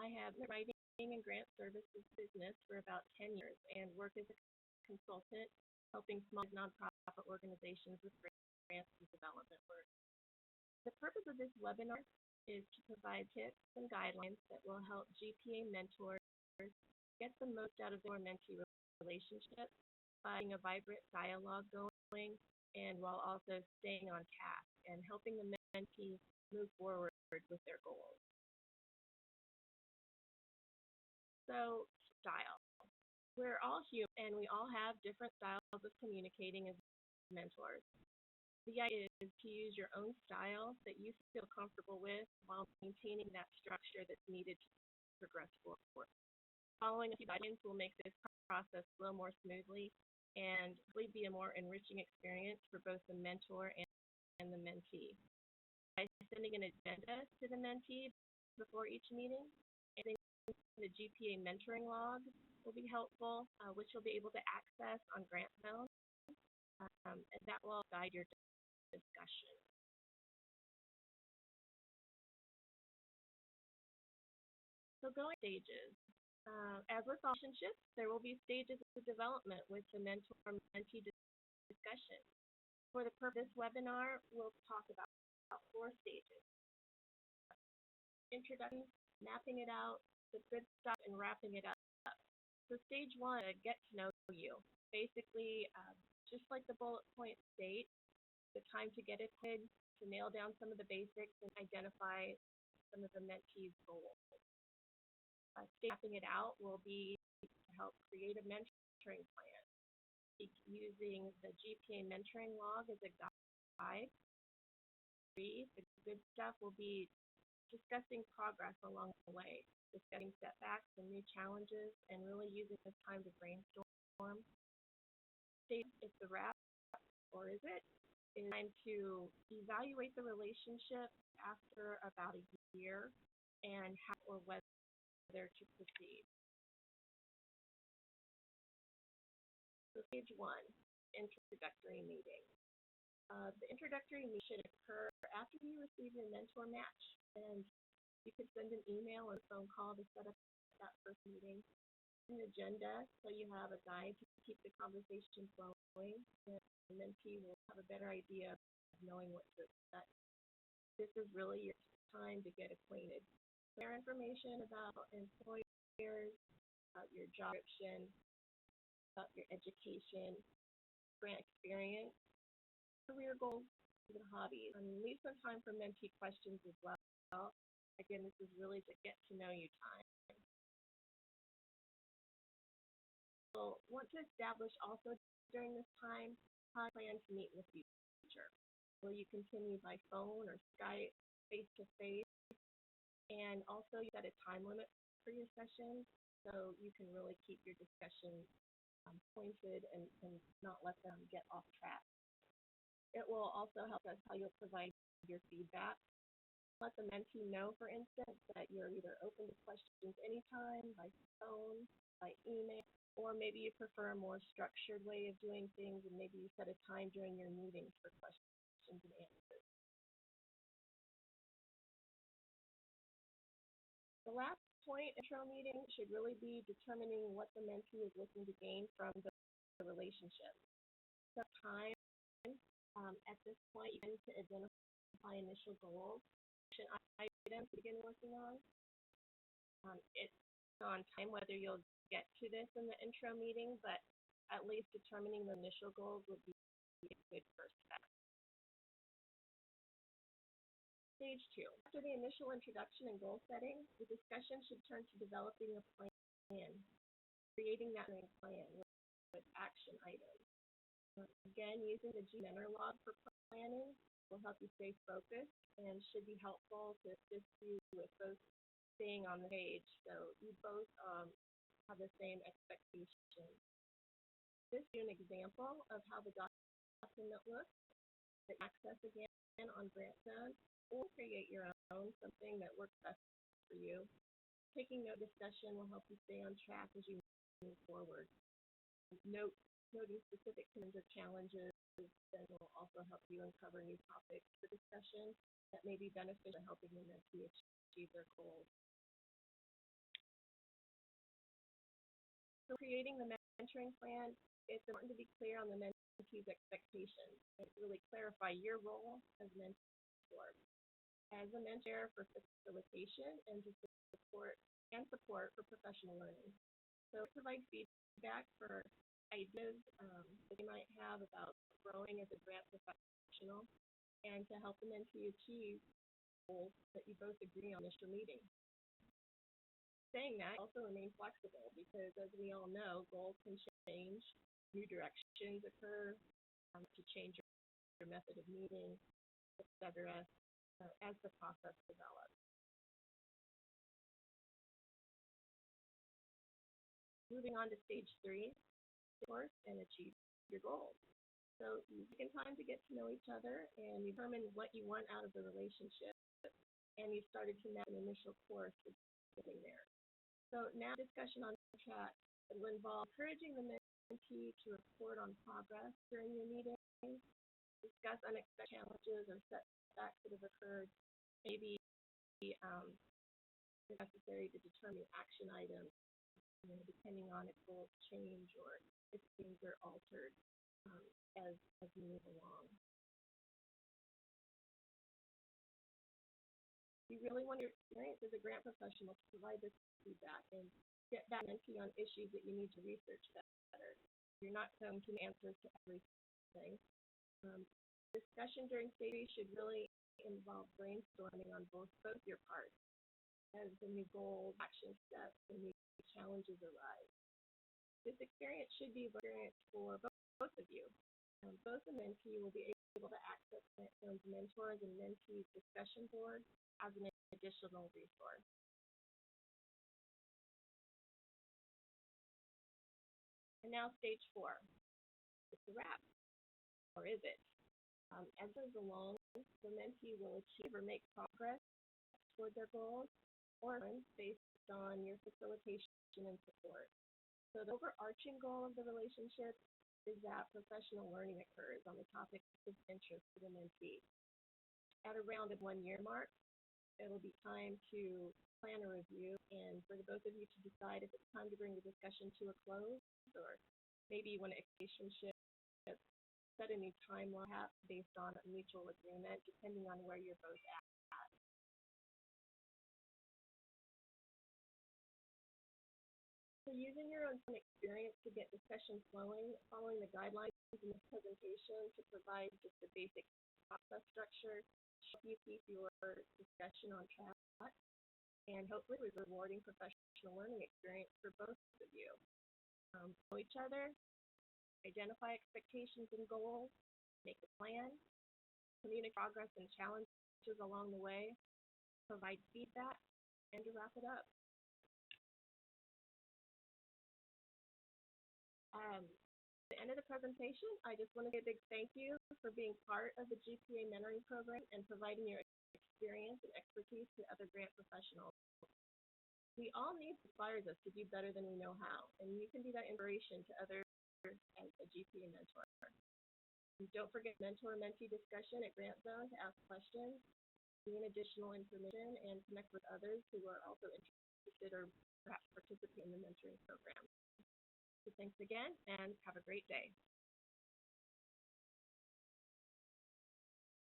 I have been writing and grant services business for about 10 years and work as a consultant helping small nonprofit organizations with grants and development work. The purpose of this webinar is to provide tips and guidelines that will help GPA mentors get the most out of their mentee relationship by having a vibrant dialogue going and while also staying on task and helping the mentee move forward with their goals. So, style. We're all human and we all have different styles of communicating as mentors. The idea is to use your own style that you feel comfortable with while maintaining that structure that's needed to progress forward. Following a few guidelines will make this process flow more smoothly and hopefully be a more enriching experience for both the mentor and the mentee. By sending an agenda to the mentee before each meeting, and the GPA mentoring log will be helpful, which you'll be able to access on Grant Zone, and that will guide your discussion. So going stages. As with relationships, there will be stages of development with the mentor-mentee discussion. For the purpose of this webinar, we'll talk about 4 stages. Introduction, mapping it out, the good stuff, and wrapping it up. So stage 1, get to know you. Basically, just like the bullet point state, the time to get acquainted, to nail down some of the basics and identify some of the mentee's goals. Mapping it out will be to help create a mentoring plan. Using the GPA mentoring log as a guide. The good stuff will be discussing progress along the way, discussing setbacks and new challenges, and really using this time to brainstorm. Stage is the wrap, or is it? It's time to evaluate the relationship after about a year and how or whether to proceed. So stage 1, introductory meeting. The introductory meeting should occur after you receive your mentor match, and you could send an email or a phone call to set up that first meeting. An agenda, so you have a guide to keep the conversation flowing, and the mentee will have a better idea of knowing what to expect. This is really your time to get acquainted. Share information about employers, about your job description, about your education, grant experience, career goals, and hobbies. And leave some time for mentee questions as well. Again, this is really to get to know you time. So, want to establish also during this time how you plan to meet in the future. Will you continue by phone or Skype, face-to-face? And also, you set a time limit for your sessions, so you can really keep your discussion pointed and not let them get off track. It will also help us how you'll provide your feedback. Let the mentee know, for instance, that you're either open to questions anytime, by phone, by email, or maybe you prefer a more structured way of doing things, and maybe you set a time during your meetings for questions and answers. The last point, intro meeting, should really be determining what the mentee is looking to gain from the relationship. So time, at this point, you need to identify initial goals, action items to begin working on. It's on time whether you'll get to this in the intro meeting, but at least determining the initial goals would be a good first step. Stage 2. After the initial introduction and goal setting, the discussion should turn to developing a plan, creating that plan with action items. Again, using the Mentor log for planning will help you stay focused and should be helpful to assist you with both staying on the page, so you both have the same expectations. This is an example of how the document looks. The access again on Grant Zone, or create your own, something that works best for you. Taking note discussion will help you stay on track as you move forward. Noting specific kinds of challenges then will also help you uncover new topics for discussion that may be beneficial in helping the mentee achieve their goals. So creating the mentoring plan, it's important to be clear on the mentee's expectations and really clarify your role as mentor. As a mentor for facilitation and to support for professional learning. So provide feedback for ideas that they might have about growing as a grant professional and to help the mentee achieve goals that you both agree on initial meeting. Saying that, also remain flexible because, as we all know, goals can change, new directions occur, to change your method of meeting, etc., as the process develops. Moving on to stage 3, course, and achieve your goals. So you take time to get to know each other and you determine what you want out of the relationship, and you started to map an initial course for getting there. So now discussion on track will involve encouraging the mentee to report on progress during your meeting, discuss unexpected challenges or setbacks that have occurred, maybe necessary to determine action items, depending on if goals change or if things are altered as we move along. You really want your experience as a grant professional to provide this feedback and get that mentee on issues that you need to research better. You're not going to answers to everything. Discussion during stage should really involve brainstorming on both your parts as the new goals, action steps, and new challenges arise. This experience should be experience for both of you. Both the mentee will be able to access Grant mentors and mentees discussion board as an additional resource. And now stage 4. It's a wrap. Or is it? As it goes along, the mentee will achieve or make progress toward their goals or based on your facilitation and support. So the overarching goal of the relationship is that professional learning occurs on the topic of interest to the mentee. At around the 1-year mark, it will be time to plan a review and for the both of you to decide if it's time to bring the discussion to a close, or maybe you want to set a new timeline based on a mutual agreement, depending on where you're both at. So using your own experience to get discussion flowing, following the guidelines in this presentation to provide just a basic process structure, help you keep your discussion on track, and hopefully with a rewarding professional learning experience for both of you. Know each other, identify expectations and goals, make a plan, communicate progress and challenges along the way, provide feedback, and to wrap it up. At the end of the presentation, I just want to say a big thank you for being part of the GPA mentoring program and providing your experience and expertise to other grant professionals. We all need to inspire us to do better than we know how, and you can be that inspiration to others as a GPA mentor. And don't forget mentor-mentee discussion at Grant Zone to ask questions, gain additional information, and connect with others who are also interested or perhaps participate in the mentoring program. So thanks again, and have a great day.